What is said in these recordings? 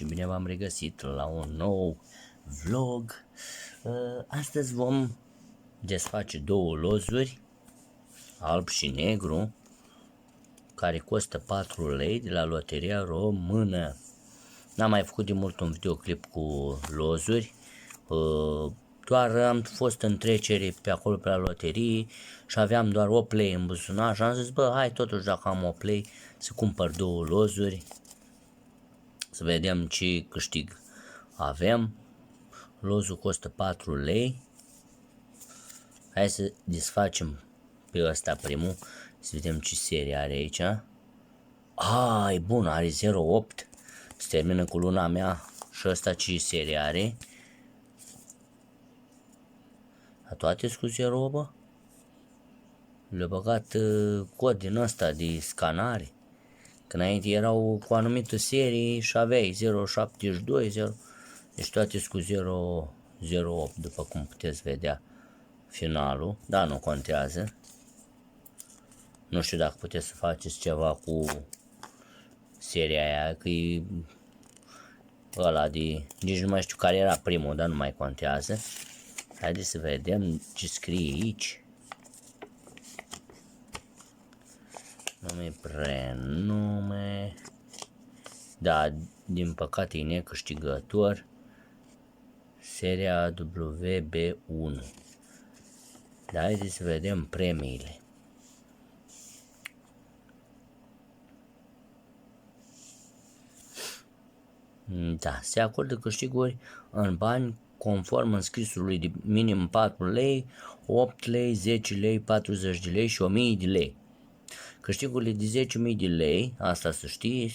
și bine v-am regăsit la un nou vlog. Astăzi vom desface două lozuri, alb și negru, care costă 4 lei de la Loteria Română. N-am mai făcut de mult un videoclip cu lozuri, doar am fost în trecere pe acolo pe la loterie și aveam doar 8 lei în buzunar și am zis, bă, hai totuși dacă am 8 lei să cumpăr două lozuri, să vedem ce câștig avem. Lozul costă 4 lei. Hai să desfacem pe ăsta primul, să vedem ce serie are aici. E bun, are 08, se termină cu luna mea. Și ăsta ce serie are? A toate cu 0, bă? Le-a băgat cod din ăsta de scanare. Că înainte erau cu anumită serie și aveai 072, 0, deci toate cu 008, după cum puteți vedea finalul, dar nu contează. Nu știu dacă puteți să faceți ceva cu seria aia, că e ăla de, nici nu mai știu care era primul, dar nu mai contează. Haideți să vedem ce scrie aici. Nume, prenume. Da, din păcate e necâștigător. Seria WB1. Da, haideți să vedem premiile. Da, se acordă câștiguri în bani conform înscrisului de minim 4 lei, 8 lei, 10 lei, 40 de lei și 1000 de lei. Câștigurile de 10.000 de lei, asta să știi,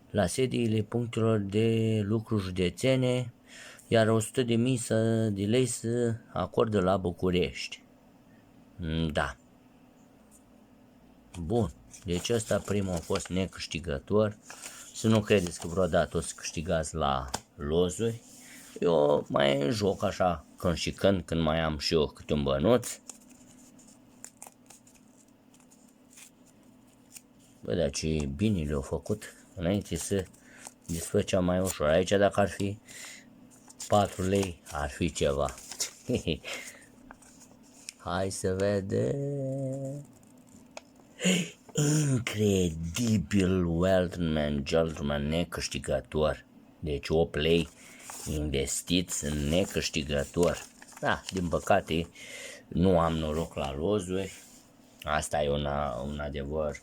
la sediile punctelor de lucru județene, iar 100.000 de lei se acordă la București. Da. Bun, deci ăsta primul a fost necâștigător. Să nu credeți că vreodată o să câștigați la lozuri. Eu mai joc așa când și când mai am și eu câte un bănuț. Bă, dar ce bine le-au făcut, înainte să desfăcea mai ușor. Aici dacă ar fi 4 lei, ar fi ceva. Hai să vedem. Incredibil, Weltman Gentleman necâștigător. Deci 8 lei investiți în necâștigător. Da, din păcate nu am noroc la lozuri. Asta e un adevăr.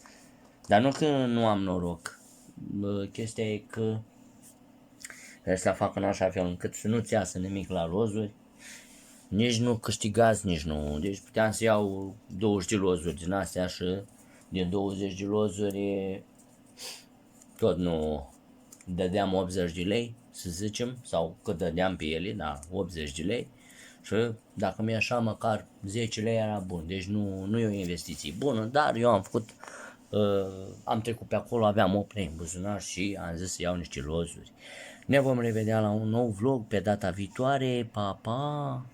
Dar nu că nu am noroc. Chestia e că trebuie să fac în așa fel încât să nu-ți iasă nimic la lozuri. Nici nu câștigați, nici nu. Deci puteam să iau 20 de lozuri din astea și din 20 de lozuri tot nu dădeam 80 de lei, să zicem, sau cât dădeam pe ele, da, 80 de lei. Și dacă mi-e așa, măcar 10 lei era bun. Deci nu e o investiție bună, dar eu am făcut, am trecut pe acolo, aveam 8 lei în buzunar și am zis să iau niște lozuri. Ne vom revedea la un nou vlog pe data viitoare. Pa, pa!